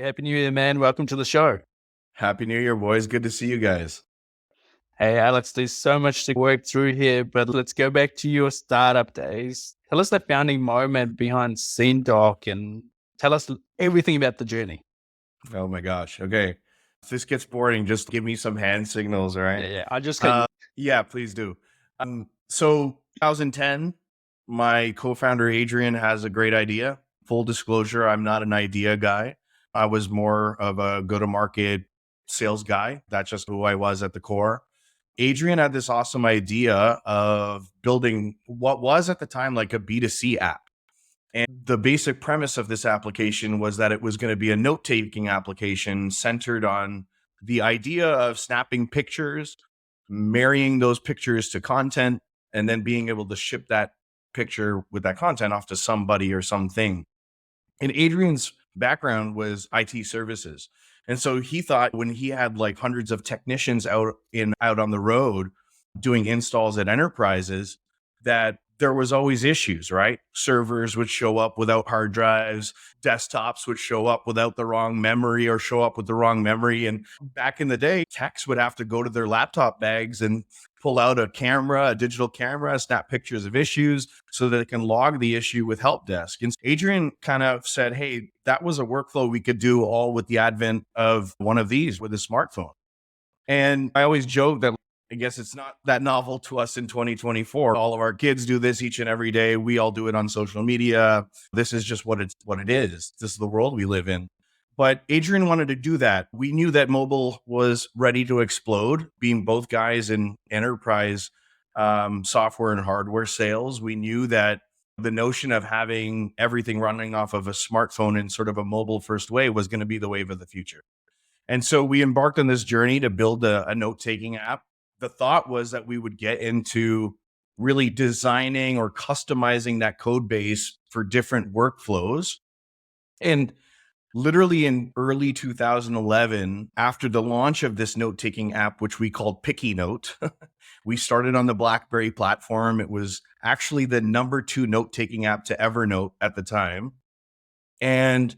Happy New Year, man. Welcome to the show. Happy New Year, boys. Good to see you guys. Hey, Alex, there's so much to work through here, but let's go back to your startup days. Tell us the founding moment behind SceneDoc and tell us everything about the journey. Oh my gosh. Okay. If this gets boring, just give me some hand signals, all right? Yeah. I just got you. Yeah, please do. So 2010, my co-founder Adrian has a great idea. Full disclosure, I'm not an idea guy. I was more of a go-to-market sales guy. That's just who I was at the core. Adrian had this awesome idea of building what was at the time like a B2C app. And the basic premise of this application was that it was going to be a note-taking application centered on the idea of snapping pictures, marrying those pictures to content, and then being able to ship that picture with that content off to somebody or something. And Adrian's background was IT services. And so he thought when he had like hundreds of technicians out on the road doing installs at enterprises, that there was always issues, right? Servers would show up without hard drives, desktops would show up without the wrong memory or show up with the wrong memory. And back in the day, techs would have to go to their laptop bags and pull out a camera, a digital camera, snap pictures of issues so that it can log the issue with help desk. And Adrian kind of said, hey, that was a workflow we could do all with the advent of one of these with a smartphone. And I always joke that I guess it's not that novel to us in 2024. All of our kids do this each and every day. We all do it on social media. This is just what it is. This is the world we live in. But Adrian wanted to do that. We knew that mobile was ready to explode, being both guys in enterprise software and hardware sales. We knew that the notion of having everything running off of a smartphone in sort of a mobile first way was going to be the wave of the future. And so we embarked on this journey to build a note-taking app. The thought was that we would get into really designing or customizing that code base for different workflows. And literally in early 2011, after the launch of this note-taking app, which we called Picky Note, we started on the BlackBerry platform. It was actually the number 2 note-taking app to Evernote at the time. And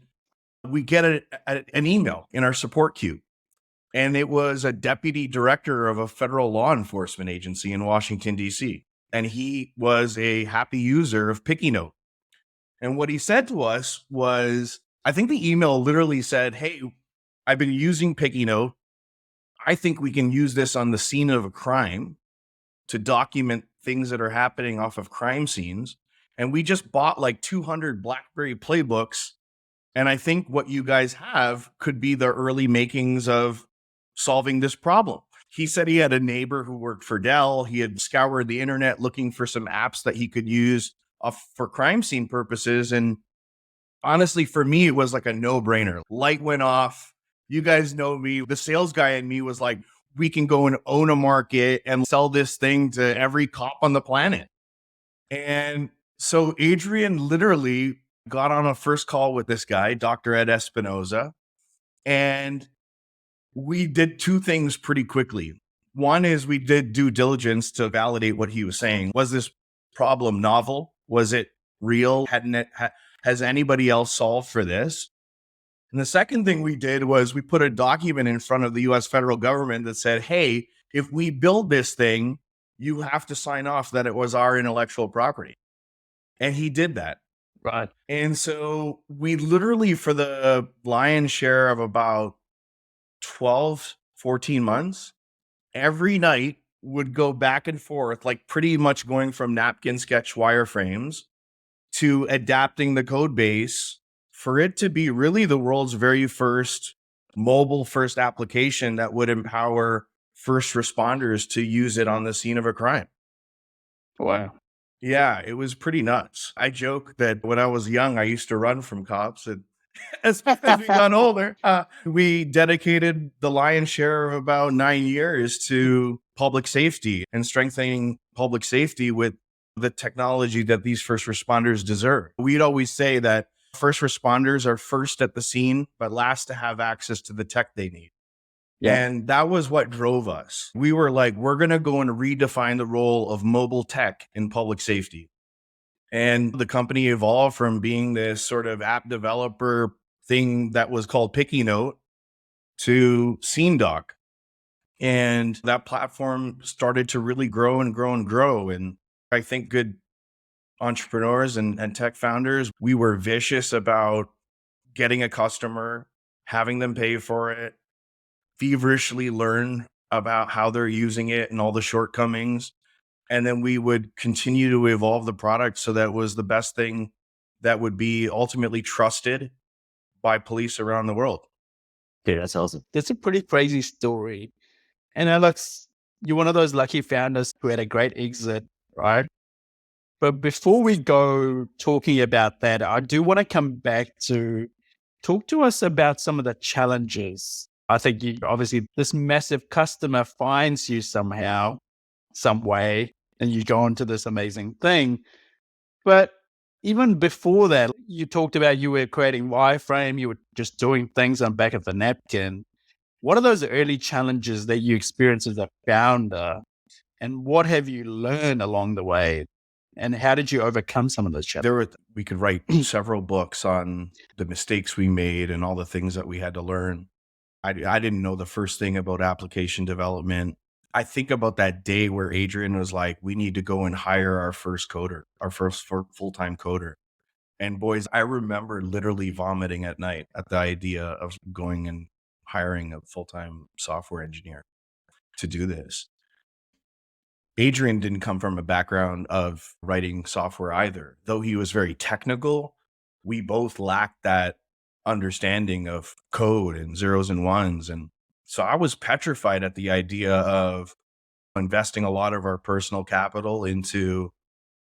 we get an email in our support queue. And it was a deputy director of a federal law enforcement agency in Washington, D.C. And he was a happy user of Picky Note. And what he said to us was, I think the email literally said, hey, I've been using Picky Note. I think we can use this on the scene of a crime to document things that are happening off of crime scenes. And we just bought like 200 BlackBerry playbooks. And I think what you guys have could be the early makings of solving this problem. He said he had a neighbor who worked for Dell. He had scoured the internet looking for some apps that he could use for crime scene purposes. And honestly, for me, it was like a no-brainer. Light went off. You guys know me. The sales guy in me was like, we can go and own a market and sell this thing to every cop on the planet. And so Adrian literally got on a first call with this guy, Dr. Ed Espinoza, and we did 2 things pretty quickly. One is we did due diligence to validate what he was saying. Was this problem novel? Was it real? Has anybody else solved for this? And the second thing we did was we put a document in front of the US federal government that said, hey, if we build this thing, you have to sign off that it was our intellectual property. And he did that. Right. And so we literally, for the lion's share of about 12, 14 months, every night would go back and forth, like pretty much going from napkin sketch wireframes to adapting the code base for it to be really the world's very first mobile first application that would empower first responders to use it on the scene of a crime. Wow. Yeah, it was pretty nuts. I joke that when I was young, I used to run from cops, and as we got older, we dedicated the lion's share of about 9 years to public safety and strengthening public safety with the technology that these first responders deserve. We'd always say that first responders are first at the scene, but last to have access to the tech they need. Yeah. And that was what drove us. We were like, we're going to go and redefine the role of mobile tech in public safety. And the company evolved from being this sort of app developer thing that was called Picky Note to SceneDoc. And that platform started to really grow and grow and grow. And I think good entrepreneurs and tech founders, we were vicious about getting a customer, having them pay for it, feverishly learn about how they're using it and all the shortcomings. And then we would continue to evolve the product so that it was the best thing that would be ultimately trusted by police around the world. Dude, that's awesome. That's a pretty crazy story. And Alex, you're one of those lucky founders who had a great exit, right? But before we go talking about that, I do want to come back to talk to us about some of the challenges. I think obviously this massive customer finds you somehow, some way, and you go into this amazing thing. But even before that, you talked about you were creating wireframe, you were just doing things on back of the napkin. What are those early challenges that you experienced as a founder? And what have you learned along the way? And how did you overcome some of those challenges? We could write several books on the mistakes we made and all the things that we had to learn. I didn't know the first thing about application development. I think about that day where Adrian was like, we need to go and hire our first coder, our first full-time coder. And boys, I remember literally vomiting at night at the idea of going and hiring a full-time software engineer to do this. Adrian didn't come from a background of writing software either. Though he was very technical, we both lacked that understanding of code and zeros and ones. And so I was petrified at the idea of investing a lot of our personal capital into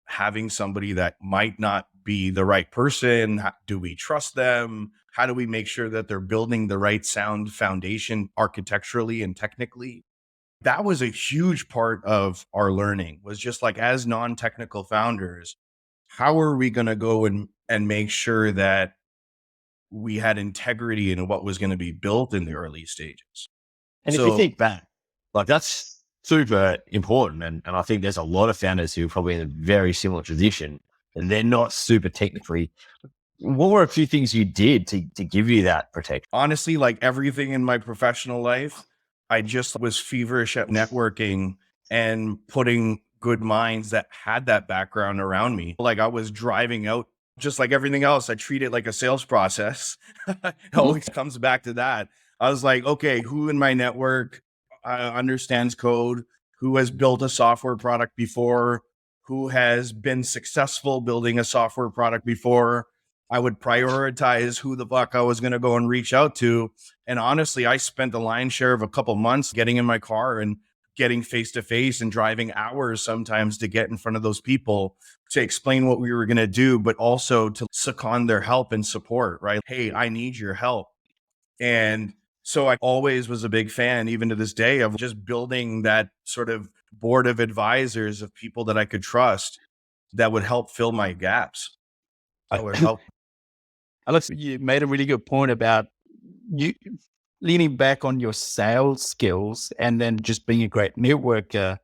having somebody that might not be the right person. Do we trust them? How do we make sure that they're building the right sound foundation architecturally and technically? That was a huge part of our learning, was just like, as non-technical founders, how are we going to go and make sure that we had integrity in what was going to be built in the early stages? And if you think back, like that's super important. And I think there's a lot of founders who are probably in a very similar position and they're not super technically. What were a few things you did to give you that protection? Honestly, like everything in my professional life, I just was feverish at networking and putting good minds that had that background around me. Like I was driving out, just like everything else, I treat it like a sales process. It always comes back to that. I was like, okay, who in my network understands code? Who has built a software product before? Who has been successful building a software product before? I would prioritize who the fuck I was going to go and reach out to. And honestly, I spent the lion's share of a couple months getting in my car and getting face to face and driving hours sometimes to get in front of those people to explain what we were going to do, but also to second their help and support, right? Hey, I need your help. And so I always was a big fan, even to this day, of just building that sort of board of advisors of people that I could trust that would help fill my gaps. That would help. Alex, you made a really good point about you leaning back on your sales skills and then just being a great networker.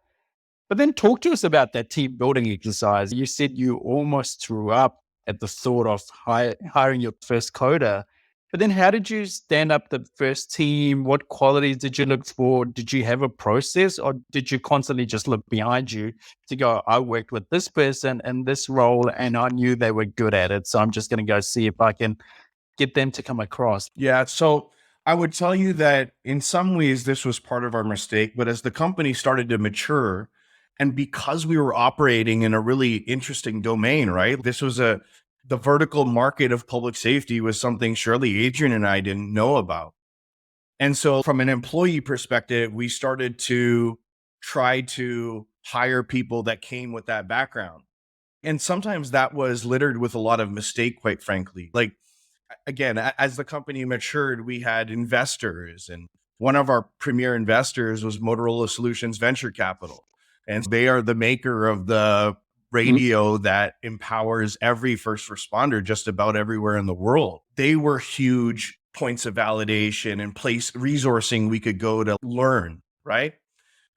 But then talk to us about that team building exercise. You said you almost threw up at the thought of hiring your first coder. But then how did you stand up the first team? What qualities did you look for? Did you have a process, or did you constantly just look behind you to go, I worked with this person in this role and I knew they were good at it, so I'm just going to go see if I can get them to come across? Yeah. So I would tell you that in some ways this was part of our mistake, but as the company started to mature, and because we were operating in a really interesting domain, right? This was the vertical market of public safety was something surely Adrian and I didn't know about. And so from an employee perspective, we started to try to hire people that came with that background. And sometimes that was littered with a lot of mistake, quite frankly. Like, again, as the company matured, we had investors, and one of our premier investors was Motorola Solutions Venture Capital. And they are the maker of the radio that empowers every first responder just about everywhere in the world. They were huge points of validation and place resourcing we could go to learn, right?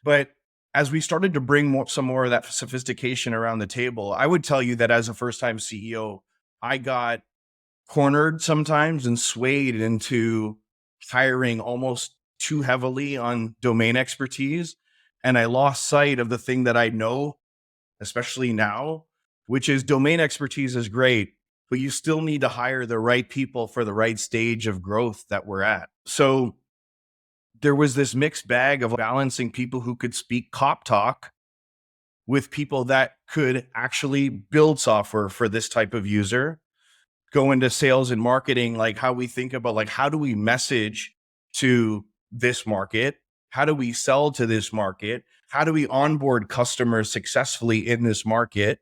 But as we started to bring some more of that sophistication around the table, I would tell you that as a first-time CEO, I got cornered sometimes and swayed into hiring almost too heavily on domain expertise. And I lost sight of the thing that I know, especially now, which is domain expertise is great, but you still need to hire the right people for the right stage of growth that we're at. So there was this mixed bag of balancing people who could speak cop talk with people that could actually build software for this type of user, go into sales and marketing, like how we think about like, how do we message to this market? How do we sell to this market? How do we onboard customers successfully in this market?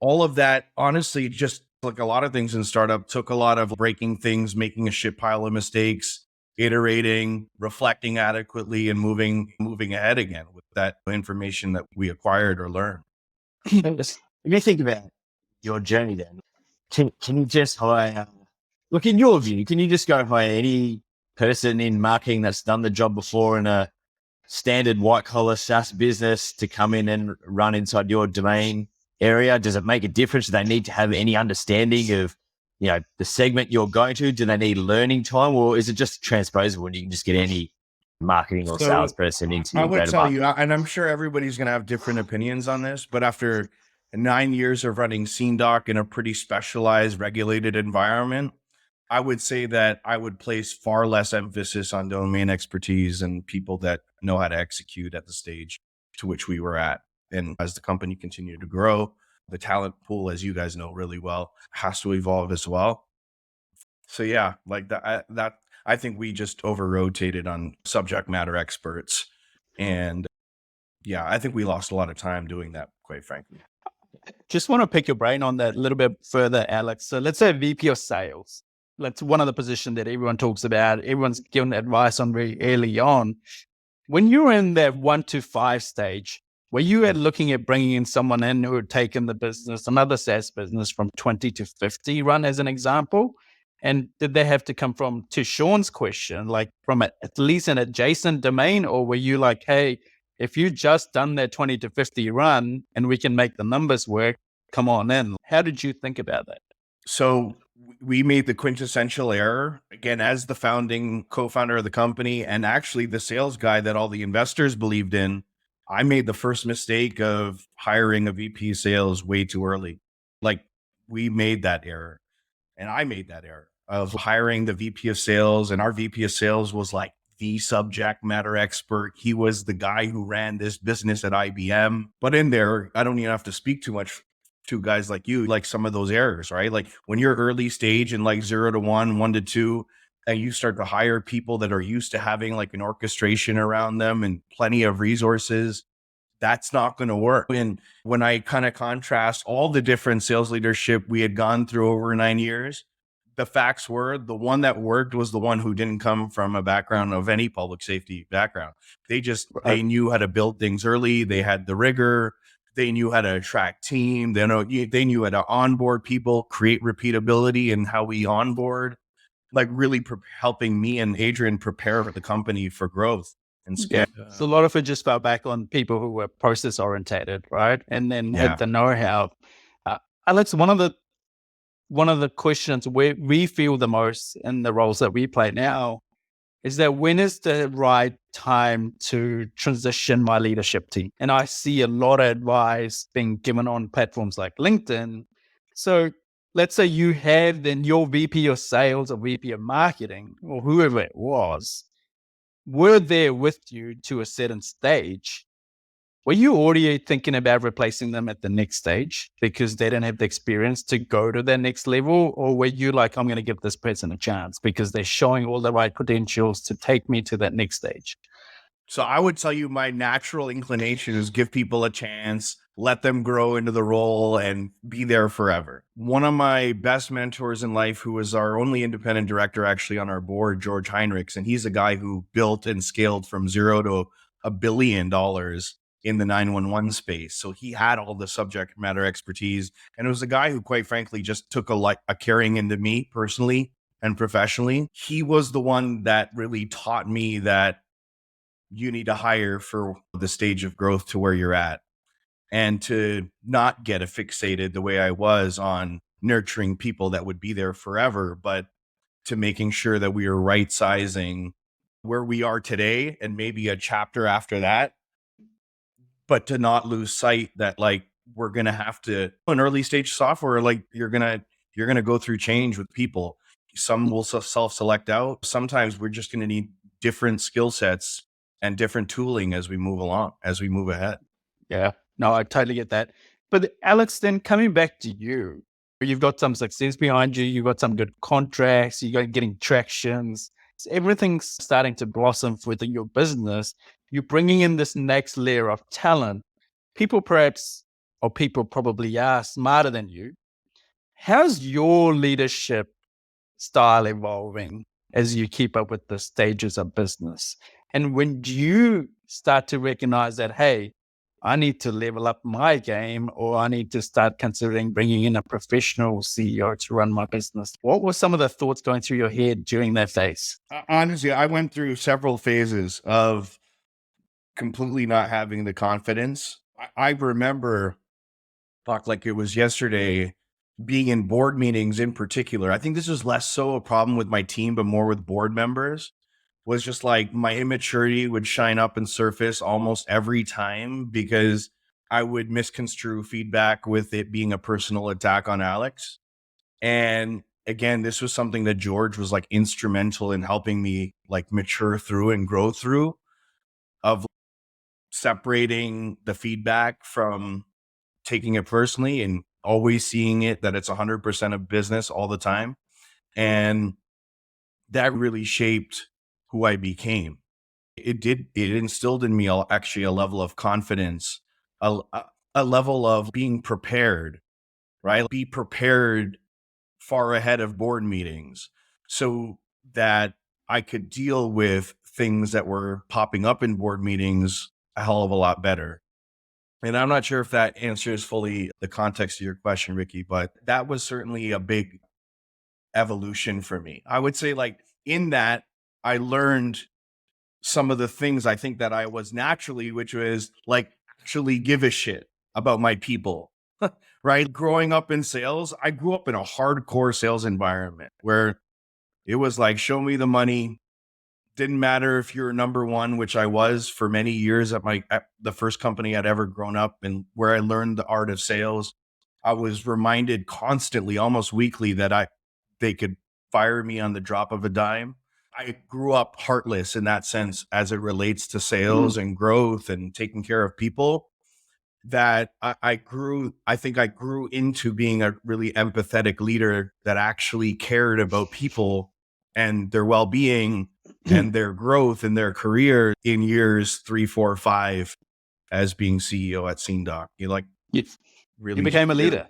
All of that, honestly, just like a lot of things in startup, took a lot of breaking things, making a shit pile of mistakes, iterating, reflecting adequately, and moving ahead again with that information that we acquired or learned. If you think about your journey then, can you just hire, look, in your view, can you just go hire any person in marketing that's done the job before in a standard white collar SaaS business to come in and run inside your domain area? Does it make a difference? Do they need to have any understanding of, the segment you're going to? Do they need learning time, or is it just transposable and you can just get any marketing or salesperson into I your would go-to tell market? you, and I'm sure everybody's going to have different opinions on this, but after 9 years of running SceneDoc in a pretty specialized, regulated environment, I would say that I would place far less emphasis on domain expertise and people that know how to execute at the stage to which we were at. And as the company continued to grow, the talent pool, as you guys know really well, has to evolve as well. So yeah, like that I think we just over rotated on subject matter experts. And yeah, I think we lost a lot of time doing that, quite frankly. Just want to pick your brain on that a little bit further, Alex. So let's say VP of sales. That's one of the positions that everyone talks about. Everyone's given advice on very early on. When you were in that 1 to 5 stage, were you looking at bringing in someone in who had taken the business, another SaaS business, from 20 to 50 run as an example? And did they have to come from, to Sean's question, like from at least an adjacent domain? Or were you like, hey, if you just done that 20 to 50 run and we can make the numbers work, come on in? How did you think about that? So we made the quintessential error, again, as the founding co-founder of the company and actually the sales guy that all the investors believed in. I made the first mistake of hiring a VP sales way too early. Like we made that error. And I made that error of hiring the VP of sales. And our VP of sales was like the subject matter expert. He was the guy who ran this business at IBM. But in there, I don't even have to speak too much to guys like you, like some of those errors, right? Like when you're early stage in like 0 to 1, 1 to 2, and you start to hire people that are used to having like an orchestration around them and plenty of resources, that's not going to work. And when I kind of contrast all the different sales leadership we had gone through over 9 years, the facts were the one that worked was the one who didn't come from a background of any public safety background. They knew how to build things early. They had the rigor. They knew how to attract team. They knew how to onboard people, create repeatability in how we onboard, like really helping me and Adrian prepare the company for growth and scale. Yeah. So a lot of it just fell back on people who were process orientated, right? And then had the know-how. Alex, one of the questions we feel the most in the roles that we play now is that when is the right time to transition my leadership team? And I see a lot of advice being given on platforms like LinkedIn. So let's say you have then your VP of sales or VP of marketing or whoever it was, were there with you to a certain stage. Were you already thinking about replacing them at the next stage because they didn't have the experience to go to their next level? Or were you like, I'm going to give this person a chance because they're showing all the right credentials to take me to that next stage? So I would tell you my natural inclination is give people a chance, let them grow into the role and be there forever. One of my best mentors in life, who was our only independent director actually on our board, George Heinrichs, and he's a guy who built and scaled from 0 to $1 billion in the 911 space. So he had all the subject matter expertise. And it was a guy who, quite frankly, just took a caring into me personally and professionally. He was the one that really taught me that you need to hire for the stage of growth to where you're at, and to not get fixated the way I was on nurturing people that would be there forever, but to making sure that we are right sizing where we are today and maybe a chapter after that, but to not lose sight that like we're going to have to in early stage software, like you're going to go through change with people. Some will self-select out. Sometimes we're just going to need different skill sets and different tooling as we move along, as we move ahead. Yeah, no, I totally get that. But Alex, then coming back to you, you've got some success behind you. You've got some good contracts. You're getting tractions. Everything's starting to blossom within your business. You're bringing in this next layer of talent. People probably are smarter than you. How's your leadership style evolving as you keep up with the stages of business? And when do you start to recognize that, hey, I need to level up my game, or I need to start considering bringing in a professional CEO to run my business? What were some of the thoughts going through your head during that phase? Honestly, I went through several phases of completely not having the confidence. I remember, like it was yesterday, being in board meetings in particular. I think this is less so a problem with my team, but more with board members. Was just like my immaturity would shine up and surface almost every time because I would misconstrue feedback with it being a personal attack on Alex. And again, this was something that George was like instrumental in helping me like mature through and grow through, of separating the feedback from taking it personally and always seeing it that it's 100% of business all the time. And that really shaped who I became. It instilled in me actually a level of confidence, a level of being prepared, right? Be prepared far ahead of board meetings so that I could deal with things that were popping up in board meetings a hell of a lot better. And I'm not sure if that answers fully the context of your question, Ricky, but that was certainly a big evolution for me. I would say like in that I learned some of the things I think that I was naturally, which was like actually give a shit about my people, right? Growing up in sales, I grew up in a hardcore sales environment where it was like, show me the money. Didn't matter if you're number one, which I was for many years at the first company I'd ever grown up and where I learned the art of sales. I was reminded constantly, almost weekly, that they could fire me on the drop of a dime. I grew up heartless in that sense as it relates to sales and growth and taking care of people, that I think I grew into being a really empathetic leader that actually cared about people and their well-being and their growth and their career in years 3, 4, 5 as being CEO at SceneDoc. You Really became a leader.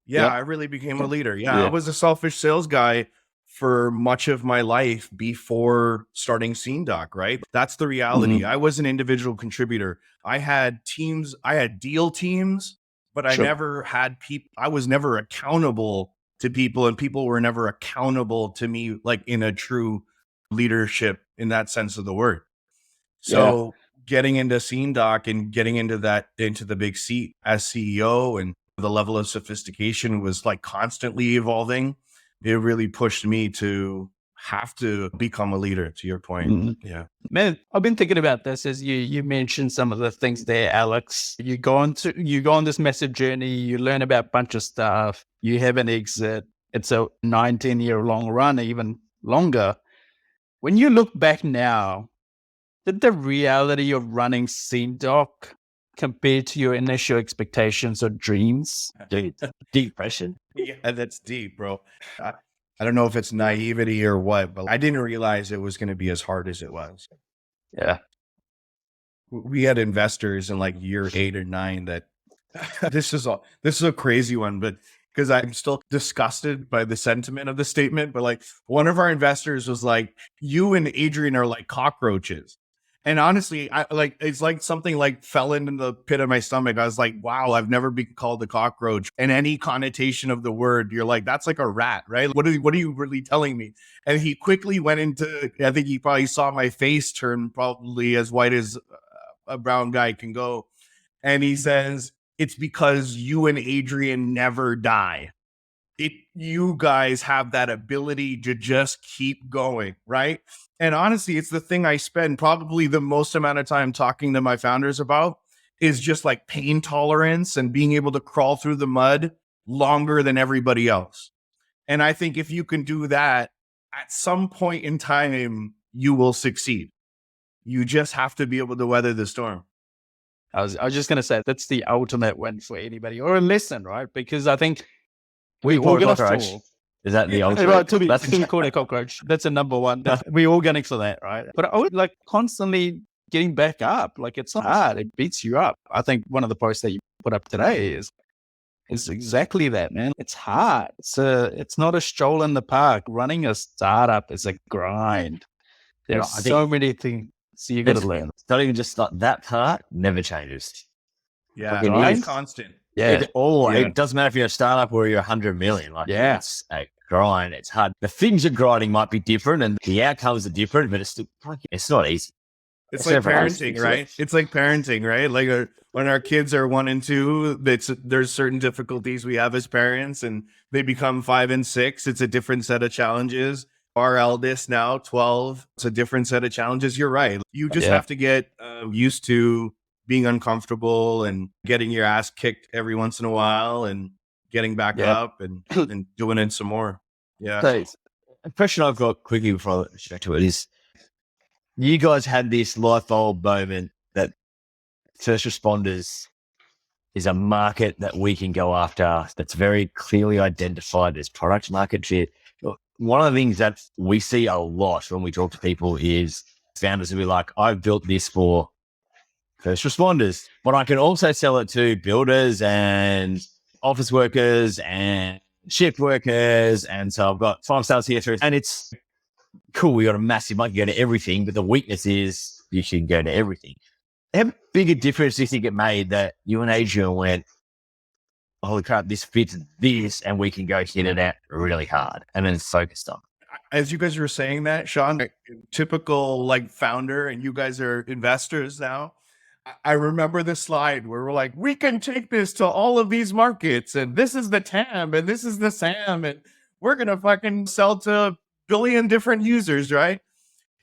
Yeah, Yeah. I really became a leader. Yeah, I Yeah. was a selfish sales guy for much of my life before starting SceneDoc, right? That's the reality. I was an individual contributor. I had teams, I had deal teams, but I Sure. never had people, I was never accountable to people, and people were never accountable to me, like in a true leadership in that sense of the word. So getting into SceneDoc and getting into the big seat as CEO, and the level of sophistication was like constantly evolving. It really pushed me to have to become a leader, to your point. Yeah. Man, I've been thinking about this as you mentioned some of the things there, Alex. You go on this massive journey, you learn about a bunch of stuff, you have an exit. It's a 19-year long run, even longer. When you look back now, did the reality of running SceneDoc compare to your initial expectations or dreams? Dude, deep question. Yeah, that's deep, bro. I don't know if it's naivety or what, but I didn't realize it was going to be as hard as it was. Yeah. We had investors in like year 8 or 9 that this is a crazy one, but because I'm still disgusted by the sentiment of the statement, but like one of our investors was like, you and Adrian are like cockroaches. And honestly, it's like something like fell into the pit of my stomach. I was like, wow, I've never been called a cockroach. And any connotation of the word, you're like, that's like a rat, right? What are you really telling me? And he quickly went into, I think he probably saw my face turn probably as white as a brown guy can go. And he says, it's because you and Adrian never die. you guys have that ability to just keep going, right? And honestly, it's the thing I spend probably the most amount of time talking to my founders about is just like pain tolerance and being able to crawl through the mud longer than everybody else. And I think if you can do that, at some point in time, you will succeed. You just have to be able to weather the storm. I was just going to say that's the ultimate win for anybody, or a lesson, right? Because I think we all going to fall. Is that the ultimate? Well, to be called a cockroach, that's a number one. We all gunning for that, right? But I would like constantly getting back up. Like it's not hard; it beats you up. I think one of the posts that you put up today is exactly that, man. It's hard. It's not a stroll in the park. Running a startup is a grind. There's so many things. So you got to learn. It's not even just like that part never changes. Yeah, it's constant. Yeah. It doesn't matter if you're a startup or you're 100 million. Like, it's a grind. It's hard. The things you're grinding might be different and the outcomes are different, but it's not easy. It's like parenting, right? It's like parenting, right? Like when our kids are 1 and 2, there's certain difficulties we have as parents, and they become 5 and 6. It's a different set of challenges. Our eldest now, 12, it's a different set of challenges. You're right. You just have to get used to being uncomfortable and getting your ass kicked every once in a while and getting back up and doing it some more. Yeah. So, a question I've got quickly before I let you back to it is, you guys had this light bulb moment that first responders is a market that we can go after that's very clearly identified as product market fit. One of the things that we see a lot when we talk to people is founders will be like, I've built this for first responders, but I can also sell it to builders and office workers and shift workers. And so I've got 5 sales here, and it's cool. We got a massive market, go to everything, but the weakness is you should go to everything. How big a difference do you think it made that you and Adrian went, holy crap, this fits this, and we can go hit it out really hard and then focused on? As you guys were saying that, Sean, typical like founder, and you guys are investors now. I remember the slide where we're like, we can take this to all of these markets, and this is the TAM, and this is the SAM, and we're going to fucking sell to a billion different users, right?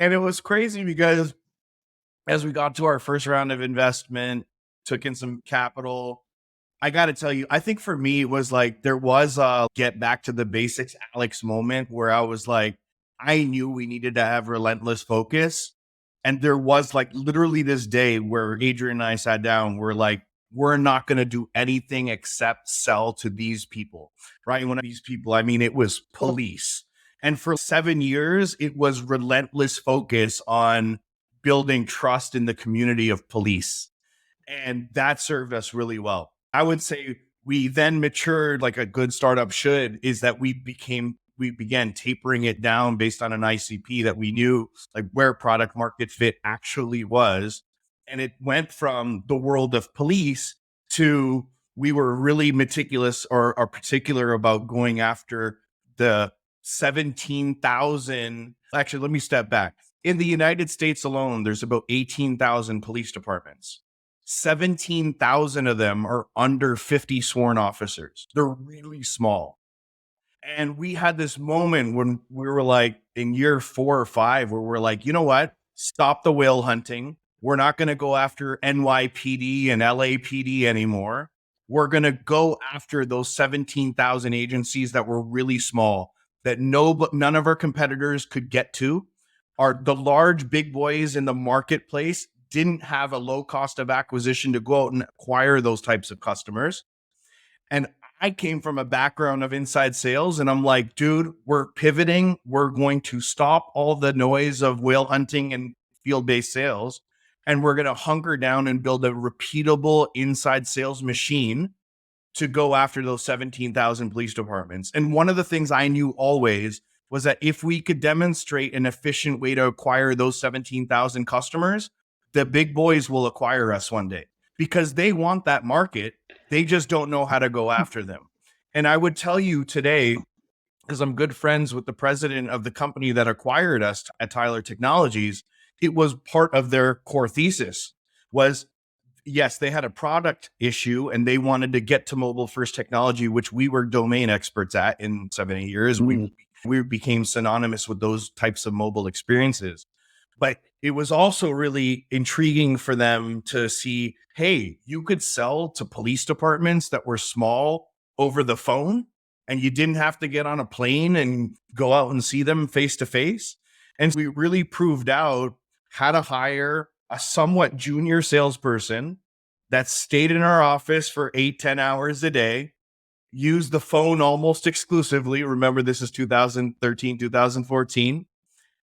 And it was crazy because as we got to our first round of investment, took in some capital, I got to tell you, I think for me, it was like, there was a get back to the basics, Alex moment where I was like, I knew we needed to have relentless focus. And there was like literally this day where Adrian and I sat down, we're like, we're not going to do anything except sell to these people, right? When these people, I mean, it was police. And for 7 years, it was relentless focus on building trust in the community of police. And that served us really well. I would say we then matured like a good startup should, is that we began tapering it down based on an ICP that we knew like where product market fit actually was. And it went from the world of police to we were really meticulous or particular about going after the 17,000. Actually, let me step back. In the United States alone, there's about 18,000 police departments. 17,000 of them are under 50 sworn officers. They're really small. And we had this moment when we were like in year 4 or 5 where we're like, you know what? Stop the whale hunting. We're not going to go after NYPD and LAPD anymore. We're going to go after those 17,000 agencies that were really small, that none of our competitors could get to. The large big boys in the marketplace didn't have a low cost of acquisition to go out and acquire those types of customers. And I came from a background of inside sales, and I'm like, dude, we're pivoting. We're going to stop all the noise of whale hunting and field-based sales, and we're going to hunker down and build a repeatable inside sales machine to go after those 17,000 police departments. And one of the things I knew always was that if we could demonstrate an efficient way to acquire those 17,000 customers, the big boys will acquire us one day because they want that market. They just don't know how to go after them. And I would tell you today, because I'm good friends with the president of the company that acquired us at Tyler Technologies, it was part of their core thesis was yes, they had a product issue and they wanted to get to mobile first technology, which we were domain experts at in 7 8 years. We became synonymous with those types of mobile experiences. But it was also really intriguing for them to see, hey, you could sell to police departments that were small over the phone, and you didn't have to get on a plane and go out and see them face to face. And we really proved out how to hire a somewhat junior salesperson that stayed in our office for 8-10 hours a day, used the phone almost exclusively. Remember, this is 2013, 2014.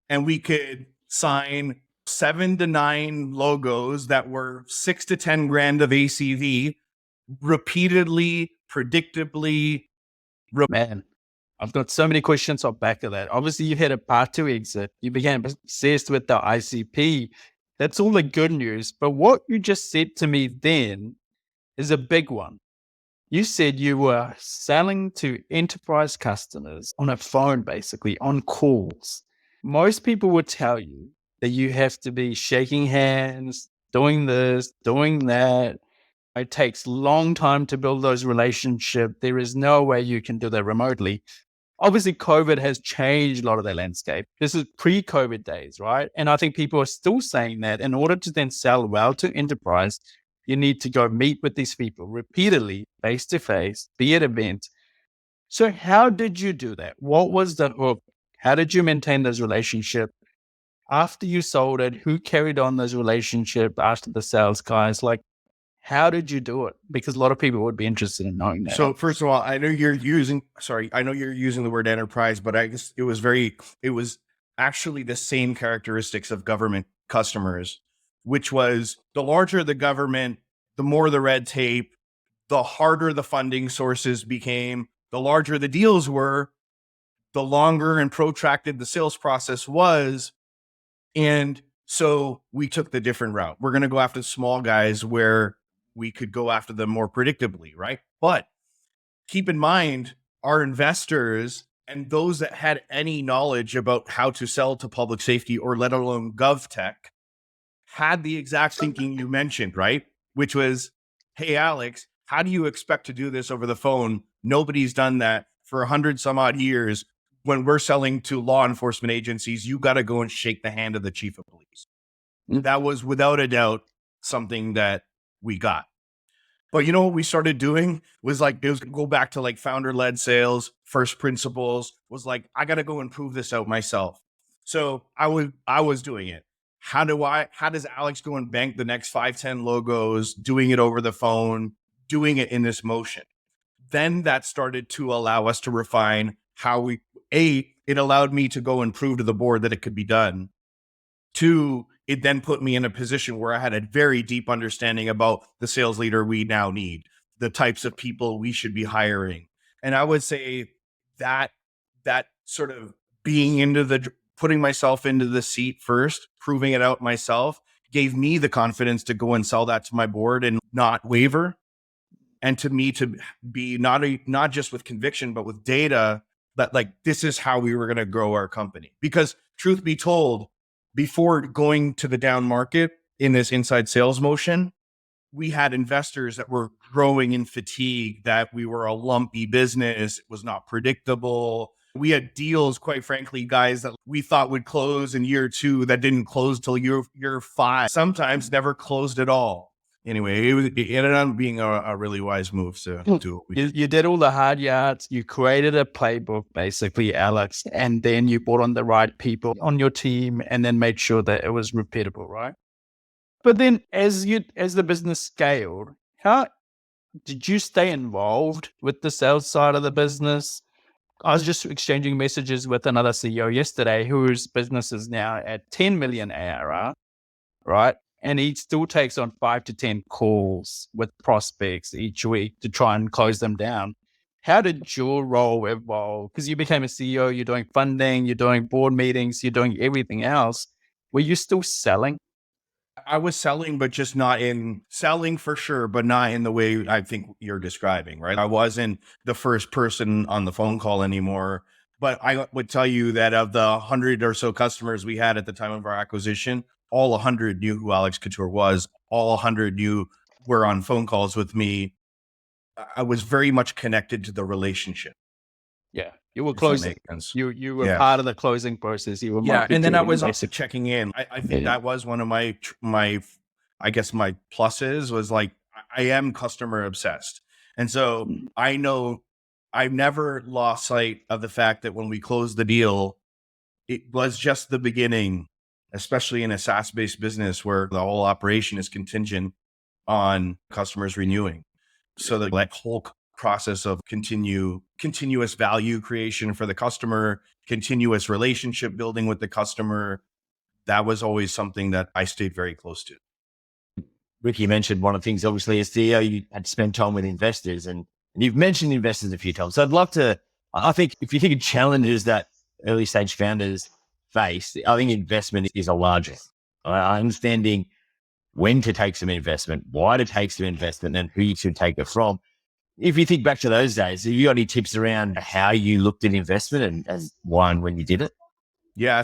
And we could sign 7 to 9 logos that were 6 to 10 grand of ACV repeatedly, predictably. Man, I've got so many questions off back of that. Obviously, you had a part 2 exit. You became obsessed with the ICP. That's all the good news. But what you just said to me then is a big one. You said you were selling to enterprise customers on a phone, basically, on calls. Most people would tell you that you have to be shaking hands, doing this, doing that. It takes a long time to build those relationships. There is no way you can do that remotely. Obviously, COVID has changed a lot of the landscape. This is pre-COVID days, right? And I think people are still saying that in order to then sell well to enterprise, you need to go meet with these people repeatedly, face to face, be at events. So how did you do that? What was the hook? How did you maintain those relationships? After you sold it, who carried on those relationships after the sales guys? Like, how did you do it? Because a lot of people would be interested in knowing that. So first of all, I know you're using the word enterprise, but I guess it was actually the same characteristics of government customers, which was the larger the government, the more the red tape, the harder the funding sources became, the larger the deals were, the longer and protracted the sales process was. And so we took the different route. We're going to go after small guys where we could go after them more predictably, right? But keep in mind, our investors and those that had any knowledge about how to sell to public safety or let alone gov tech had the exact thinking you mentioned, right? Which was, hey, Alex, how do you expect to do this over the phone? Nobody's done that for 100 some odd years. When we're selling to law enforcement agencies, you got to go and shake the hand of the chief of police. That was without a doubt something that we got. But you know what we started doing was like, it was go back to like founder-led sales, first principles, was like, I got to go and prove this out myself. So I was doing it. How does Alex go and bank the next 5-10 logos, doing it over the phone, doing it in this motion? Then that started to allow us to refine how it allowed me to go and prove to the board that it could be done. 2, it then put me in a position where I had a very deep understanding about the sales leader we now need, the types of people we should be hiring. And I would say that sort of putting myself into the seat first, proving it out myself, gave me the confidence to go and sell that to my board and not waver. And to me, to be not just with conviction, but with data that like, this is how we were going to grow our company. Because truth be told, before going to the down market in this inside sales motion, we had investors that were growing in fatigue, that we were a lumpy business. It was not predictable. We had deals, quite frankly, guys, that we thought would close in year 2 that didn't close till year 5, sometimes never closed at all. Anyway, it ended up being a really wise move to do it. You did all the hard yards. You created a playbook, basically, Alex, and then you brought on the right people on your team and then made sure that it was repeatable, right? But then as the business scaled, how did you stay involved with the sales side of the business? I was just exchanging messages with another CEO yesterday whose business is now at 10 million ARR, right? And he still takes on 5 to 10 calls with prospects each week to try and close them down. How did your role evolve? Because you became a CEO, you're doing funding, you're doing board meetings, you're doing everything else. Were you still selling? I was selling, but just not in selling for sure, but not in the way I think you're describing, right? I wasn't the first person on the phone call anymore. But I would tell you that of the 100 or so customers we had at the time of our acquisition, all 100 knew who Alex Couture was. All 100 knew were on phone calls with me, I was very much connected to the relationship. Yeah. You were If that closing. makes sense. You were Yeah. part of the closing process. You were Yeah. And then I marketing, was also basically. checking in. I think Yeah. that was one of my I guess my pluses was like, I am customer obsessed. And so I know I've never lost sight of the fact that when we closed the deal, it was just the beginning, especially in a SaaS-based business where the whole operation is contingent on customers renewing. So that whole process of continuous value creation for the customer, continuous relationship building with the customer, that was always something that I stayed very close to. Ricky mentioned one of the things, obviously, as CEO, you had to spend time with investors, and you've mentioned investors a few times. So I'd love to, I think if you think of challenges that early stage founders face, I think investment is a large one. Understanding when to take some investment, why to take some investment, and who you should take it from. If you think back to those days, have you got any tips around how you looked at investment and why and when you did it? Yeah.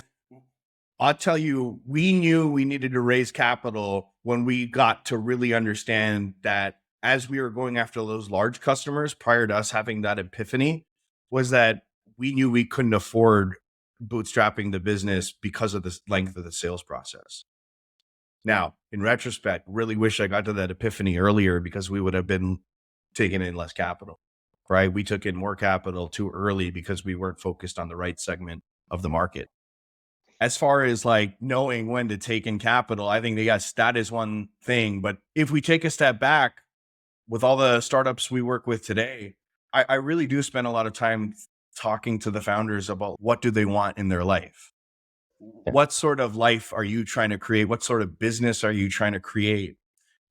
I'll tell you, we knew we needed to raise capital when we got to really understand that as we were going after those large customers prior to us having that epiphany, was that we knew we couldn't afford bootstrapping the business because of the length of the sales process. Now, in retrospect, really wish I got to that epiphany earlier because we would have been taking in less capital, right? We took in more capital too early because we weren't focused on the right segment of the market. As far as like knowing when to take in capital, I think yes, that is one thing. But if we take a step back with all the startups we work with today, I really do spend a lot of time talking to the founders about what do they want in their life? What sort of life are you trying to create? What sort of business are you trying to create?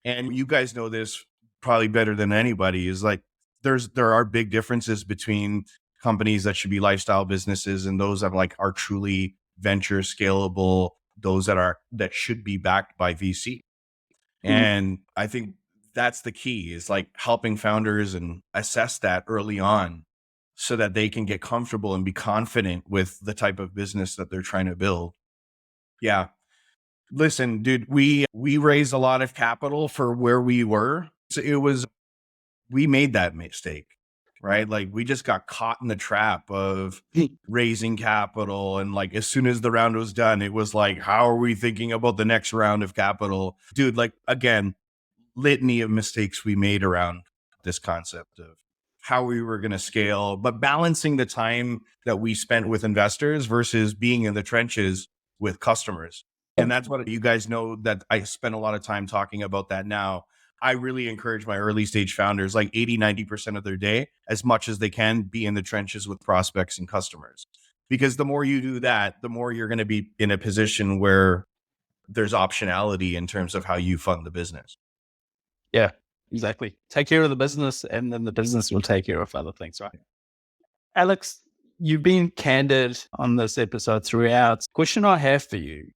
And you guys know this probably better than anybody is like, there are big differences between companies that should be lifestyle businesses and those that are truly venture scalable, those that should be backed by VC. And I think that's the key is like helping founders and assess that early on so that they can get comfortable and be confident with the type of business that they're trying to build. Yeah. Listen, dude, we raised a lot of capital for where we were. So we made that mistake, right? Like we just got caught in the trap of raising capital. And like, as soon as the round was done, it was like, how are we thinking about the next round of capital? Dude, like again, litany of mistakes we made around this concept of how we were going to scale, but balancing the time that we spent with investors versus being in the trenches with customers. And that's what you guys know that I spend a lot of time talking about that now. I really encourage my early stage founders, like 80-90% of their day, as much as they can, be in the trenches with prospects and customers. Because the more you do that, the more you're going to be in a position where there's optionality in terms of how you fund the business. Yeah, exactly. Take care of the business and then the business will take care of other things, right? Alex, you've been candid on this episode throughout. Question I have for you.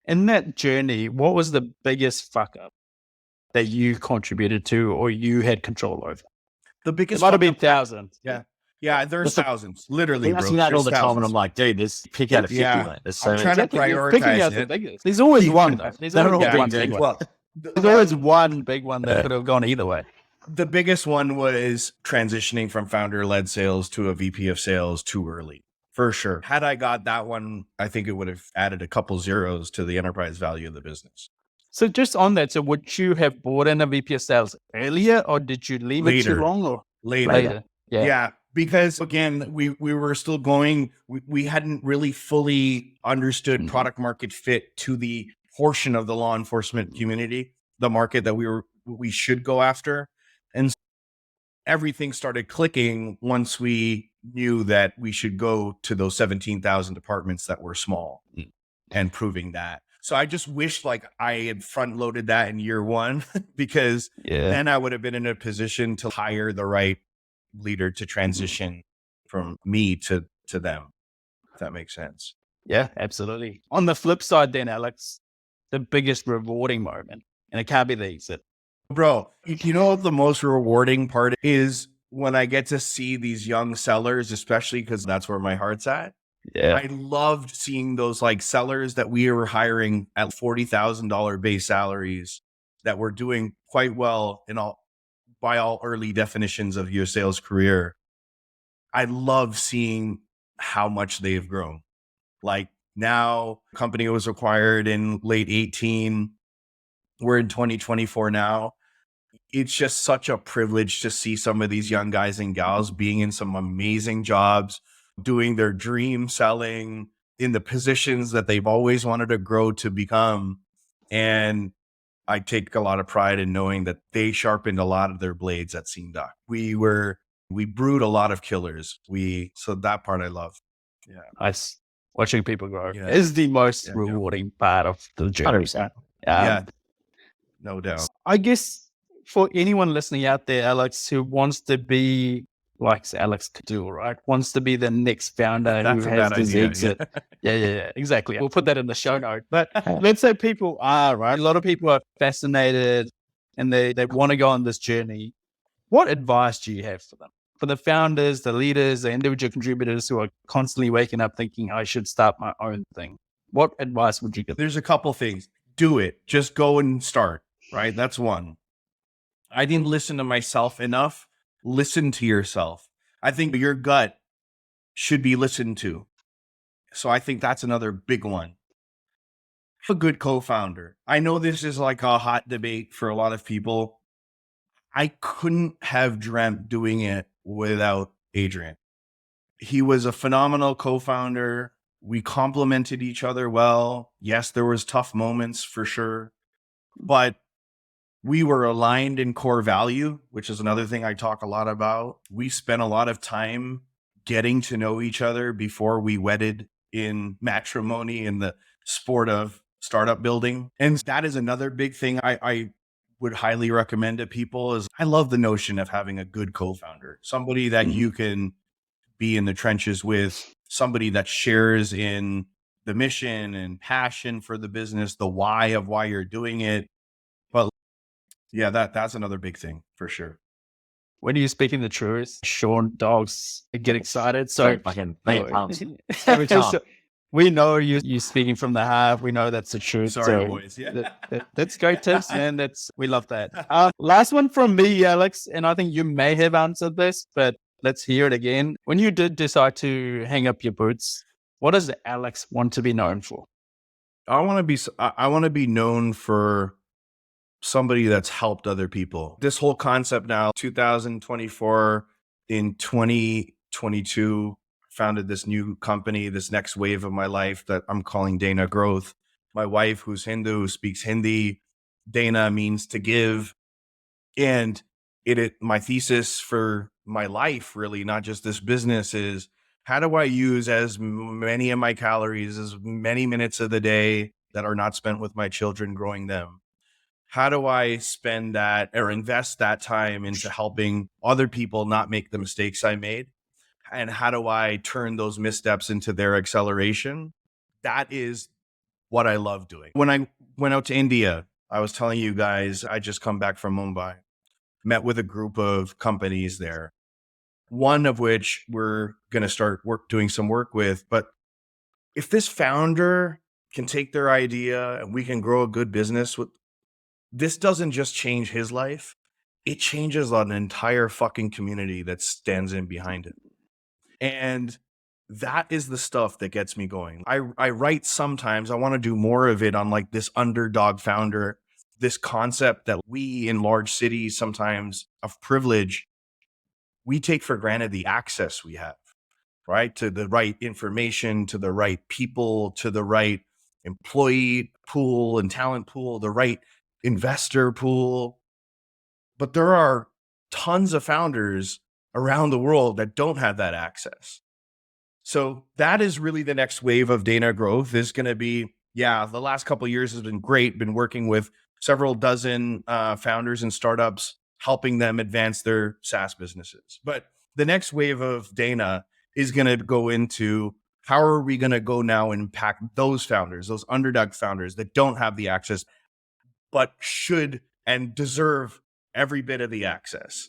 In that journey, what was the biggest fuck up that you contributed to or you had control over? The biggest It might have been fuck up- thousands. Yeah. Yeah, there's thousands. Literally, They bro. ask me that all There's the time, and thousands. I'm like, dude, there's pick out a 50, Yeah. mate. There's so I'm many. trying to Exactly. You're picking prioritize out the it. biggest. There's always one, though. There's They're always all one big, big dude. one. Well, There's always one big one that could have gone either way. the biggest one was transitioning from founder-led sales to a VP of sales too early, for sure. Had I got that one, I think it would have added a couple zeros to the enterprise value of the business. So just on that, so would you have bought in a VP of sales earlier or did you leave it too Later. long or Later. Yeah. Yeah, because again, we were still going, we hadn't really fully understood product market fit to the portion of the law enforcement community, the market that we should go after. And everything started clicking once we knew that we should go to those 17,000 departments that were small and proving that. So I just wish like I had front loaded that in year one because then I would have been in a position to hire the right leader to transition from me to them, if that makes sense. Yeah, absolutely. On the flip side then, Alex, the biggest rewarding moment, and it can't be the exit. Bro, you know what the most rewarding part is when I get to see these young sellers, especially because that's where my heart's at. Yeah. I loved seeing those like sellers that we were hiring at $40,000 base salaries that were doing quite well by all early definitions of your sales career. I love seeing how much they've grown. Like now, company was acquired in late 18. We're in 2024 now. It's just such a privilege to see some of these young guys and gals being in some amazing jobs, doing their dream selling in the positions that they've always wanted to grow to become. And I take a lot of pride in knowing that they sharpened a lot of their blades at SceneDoc. We brewed a lot of killers. So that part I love. Yeah. Nice. Watching people grow Yeah. is the most Yeah. rewarding part of the journey. 100%. Yeah. No doubt. I guess for anyone listening out there, Alex, who wants to be like Alex could do, right? Wants to be the next founder That's who a has bad this idea. exit. Yeah, exactly. We'll put that in the show note. But let's say people are, right? A lot of people are fascinated and they want to go on this journey. What advice do you have for them? For the founders, the leaders, the individual contributors who are constantly waking up thinking, I should start my own thing. What advice would you give? There's a couple things. Do it. Just go and start, right? That's one. I didn't listen to myself enough. Listen to yourself. I think your gut should be listened to. So I think that's another big one. A good co-founder. I know this is like a hot debate for a lot of people. I couldn't have dreamt doing it without Adrian. He was a phenomenal co-founder. We complemented each other well. Yes, there was tough moments for sure, but we were aligned in core value, which is another thing I talk a lot about. We spent a lot of time getting to know each other before we wedded in matrimony in the sport of startup building. And that is another big thing I would highly recommend to people is I love the notion of having a good co-founder, somebody that you can be in the trenches with, somebody that shares in the mission and passion for the business, the why of why you're doing it. But yeah, that's another big thing for sure. When you're speaking the truth, Sean dogs get excited. So fucking every time. So we know you're speaking from the heart. We know that's the truth. Sorry, boys. Yeah. That's great tips, man. We love that. Last one from me, Alex, and I think you may have answered this, but let's hear it again. When you did decide to hang up your boots, what does Alex want to be known for? I want to be known for somebody that's helped other people. This whole concept now, 2024, in 2022, founded this new company, this next wave of my life that I'm calling Dena Growth. My wife, who's Hindu, speaks Hindi. Dena means to give. And my thesis for my life, really, not just this business, is how do I use as many of my calories, as many minutes of the day that are not spent with my children growing them? How do I spend that or invest that time into helping other people not make the mistakes I made? And how do I turn those missteps into their acceleration? That is what I love doing. When I went out to India, I was telling you guys, I just come back from Mumbai, met with a group of companies there, one of which we're going to start doing some work with. But if this founder can take their idea and we can grow a good business with, this doesn't just change his life. It changes an entire fucking community that stands in behind it. And that is the stuff that gets me going. I write sometimes, I want to do more of it on like this underdog founder, this concept that we in large cities, sometimes of privilege, we take for granted the access we have, right? To the right information, to the right people, to the right employee pool and talent pool, the right investor pool. But there are tons of founders around the world that don't have that access. So that is really the next wave of Dena Growth is going to be, the last couple of years has been great. Been working with several dozen founders and startups, helping them advance their SaaS businesses. But the next wave of Dena is going to go into how are we going to go now and impact those founders, those underdog founders that don't have the access, but should and deserve every bit of the access.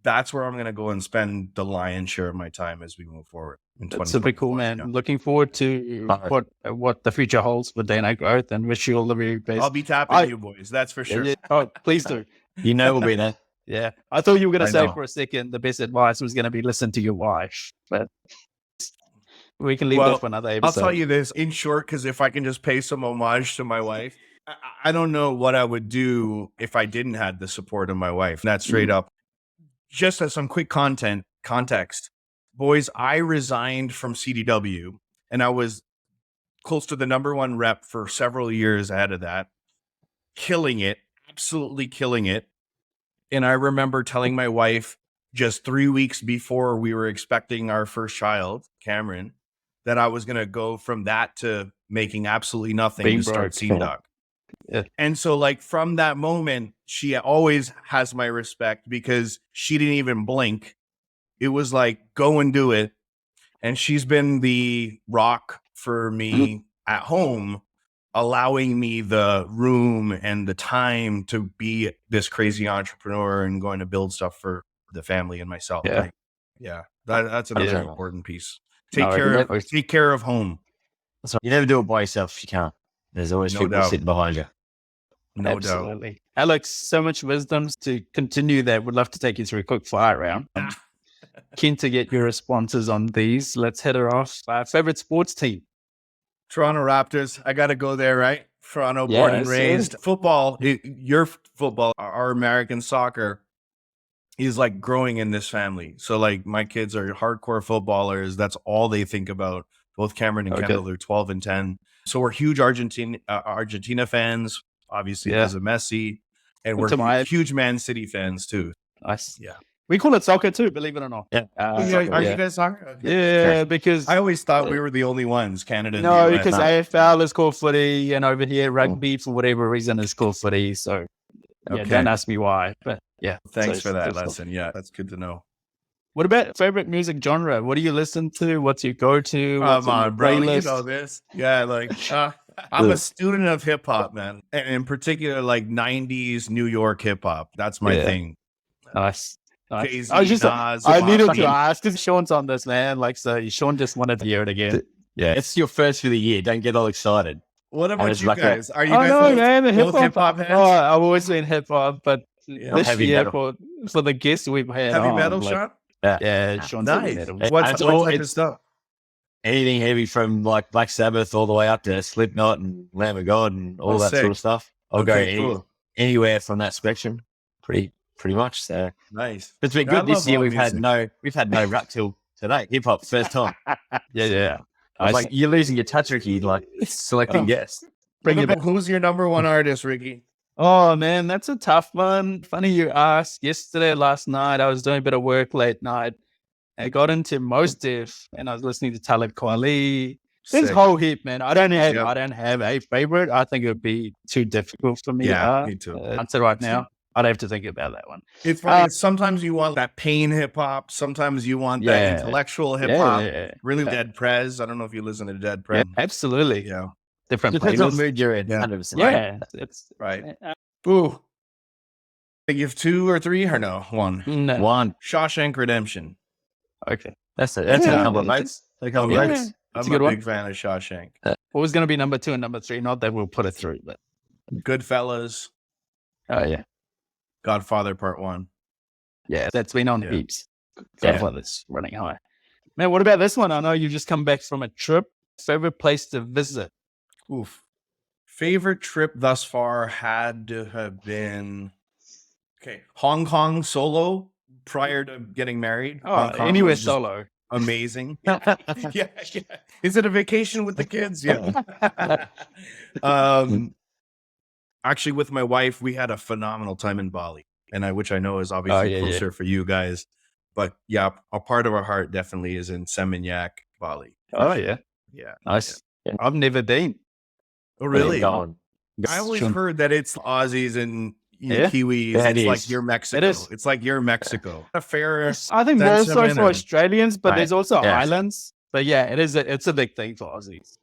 that's where I'm going to go and spend the lion's share of my time as we move forward in That's super cool, 2024. man. Yeah. Looking forward to what the future holds for Dena Growth, and wish you all the very best. I'll be tapping you boys, that's for sure. Yeah. Oh, please do. You know we'll be there. Yeah. I thought you were going I to say know. for a second the best advice was going to be listen to your wife, but we can leave Well, that for another episode. I'll tell you this in short, because if I can just pay some homage to my wife, I don't know what I would do if I didn't have the support of my wife. That's straight up. Just as some quick context, boys, I resigned from CDW and I was close to the number one rep for several years ahead of that, killing it, absolutely killing it. And I remember telling my wife just 3 weeks before we were expecting our first child, Cameron, that I was going to go from that to making absolutely nothing Being to start broke. SceneDoc. Yeah. And so like from that moment, she always has my respect because she didn't even blink. It was like, go and do it. And she's been the rock for me at home, allowing me the room and the time to be this crazy entrepreneur and going to build stuff for the family and myself. Yeah. That's another Yeah. important piece. No, Take care of home. So you never do it by yourself if you can't. There's always No people doubt. sitting behind you. No doubt. Absolutely. Alex, so much wisdom. To continue that, would love to take you through a quick fire round. I'm keen to get your responses on these. Let's head her off. Favorite sports team? Toronto Raptors. I got to go there, right? Toronto, Yeah, born and sir. raised. Football, your football, our American soccer is like growing in this family. So like my kids are hardcore footballers. That's all they think about. Both Cameron and Kendall, they're 12 and 10. So we're huge Argentina fans, obviously because of Messi. And we're huge Man City fans too. Nice. Yeah. We call it soccer too, believe it or not. Yeah. Are you guys soccer? Okay. Yeah, because I always thought we were the only ones, Canada and no, the US. because AFL is called footy, and over here rugby for whatever reason is called footy. So yeah, don't ask me why, but yeah. Thanks so for that it's lesson. Yeah, that's good to know. What about favorite music genre? What do you listen to? What's your go-to? Come on, bro. You playlist? know this. Yeah, like I'm a student of hip hop, man. And in particular, like 90s New York hip hop. That's my thing. Nice. Jay-Z, I was just, Nas, I needed Tupac. to ask because Sean's on this, man. Like, so Sean just wanted to hear it again. Yeah. It's your first for the year. Don't get all excited. What about it's you like guys? Are you Oh guys no, man, the both hip hop Oh, heads? I've always been hip hop, but this Heavy year metal. for the guests we've had, Heavy on, metal, like, Sean? yeah, Sean's heavy Nice. metal. What It's type of stuff? Anything heavy from like Black Sabbath all the way up to Slipknot and Lamb of God and all that sick. sort of stuff. I'll Okay, go cool. anywhere from that spectrum. Pretty much. So Nice. it's been I good this love year. all We've had music. no rap till today. Hip hop first time. Yeah. I was like, you're losing your touch, Ricky. Like selecting guests. Bring it back. Who's your number one artist, Ricky? Oh man, that's a tough one. Funny you asked. Last night, I was doing a bit of work late night. I got into Mos Def, and I was listening to Talib Kweli. This Sick. whole heap, man. I don't have Yep. a favorite. I think it would be too difficult for me. Yeah, me too. Answer right now. I'd have to think about that one. It's funny. Sometimes you want that pain hip hop. Sometimes you want that intellectual hip hop. Really Dead Prez. I don't know if you listen to Dead Prez. Yeah, absolutely. Yeah. Different Depends what playlists. mood you're in. Yeah. 100%. Yeah, it's Right. Ooh. I give 2 or 3 or no? 1. no. One. Shawshank Redemption. Okay, That's a Yeah. couple of votes. A couple Yeah. of votes. That's I'm a a good one. big fan of Shawshank. What was going to be number 2 and number 3? Not that we'll put it through, but Goodfellas. oh yeah, Godfather Part 1. yeah, that's been on Yeah. heaps. Yeah. Godfather's running high. Man, what about this one? I know you've just come back from a trip. Favorite place to visit? Oof. Favorite trip thus far had to have been Hong Kong solo prior to getting married. Oh, Hong Kong anywhere was just solo. amazing. yeah. Is it a vacation with the kids? Yeah. Actually, with my wife, we had a phenomenal time in Bali, and which I know is obviously closer for you guys. But yeah, a part of our heart definitely is in Seminyak, Bali. Oh yeah, Yeah. nice. I've never been. Oh, really? Going. I always Sure. heard that it's Aussies and Yeah. Kiwis. Yeah, it it's like is. you're Mexico. It is. It's like you're Mexico. A fair. I think more so sentiment for and- Australians, but Right. there's also Yeah. islands. But yeah, it's a big thing for Aussies.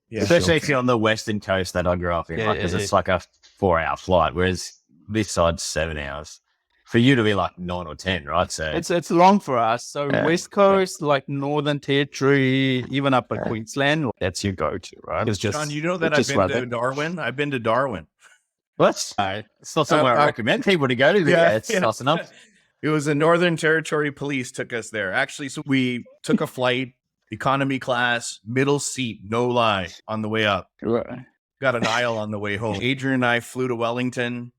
Yeah, Especially if you're on the western coast that I grew up in, Yeah, because yeah, it's like a 4-hour flight, whereas this side's 7 hours. for you to be like 9 or 10, right? So It's long for us. So Yeah. West Coast, like Northern Territory, even up at Queensland, that's your go-to, right? It's just John, you know that it's I've just been right to there. Darwin? I've been to Darwin. it's not somewhere I recommend people to go to, but yeah, it's nice enough. It was the Northern Territory Police took us there. Actually, so we took a flight, economy class, middle seat, no lie, on the way up. Right. Got an aisle on the way home. Adrian and I flew to Wellington,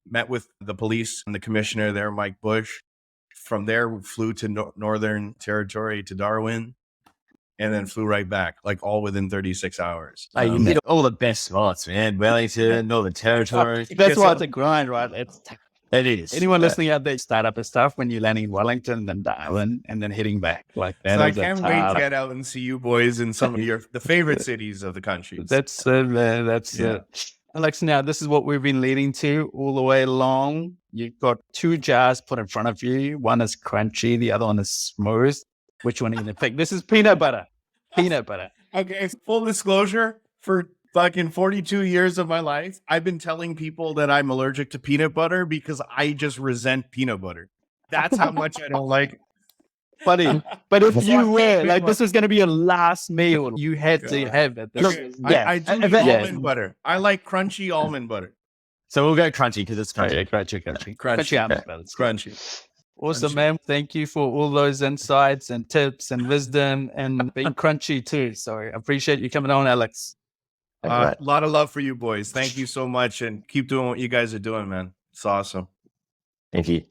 met with the police and the commissioner there, Mike Bush. From there, we flew to Northern Territory to Darwin, and then flew right back, like all within 36 hours. You hit all the best spots, man. Wellington, Northern Territory. That's why it's a grind, right? It is. Anyone listening out there, start up and stuff when you're landing in Wellington, then Darwin, and then heading back. Like that. So I can't wait to get out and see you boys in some of the favorite cities of the country. That's it. Alex, now this is what we've been leading to all the way along. You've got 2 jars put in front of you. One is crunchy, the other one is smooth. Which one are you going to pick? This is peanut butter. Peanut butter. Okay, full disclosure, for fucking 42 years of my life, I've been telling people that I'm allergic to peanut butter because I just resent peanut butter. That's how much I don't like it. Funny. But if you were, like, this was going to be your last meal, you had to have it. Okay, I do eat almond butter. I like crunchy almond butter. So we'll go crunchy because it's crunchy. Crunchy almond butter. Crunchy. Awesome, man. Thank you for all those insights and tips and wisdom and being crunchy too. So I appreciate you coming on, Alex. A lot of love for you boys. Thank you so much, and keep doing what you guys are doing, man. It's awesome. Thank you.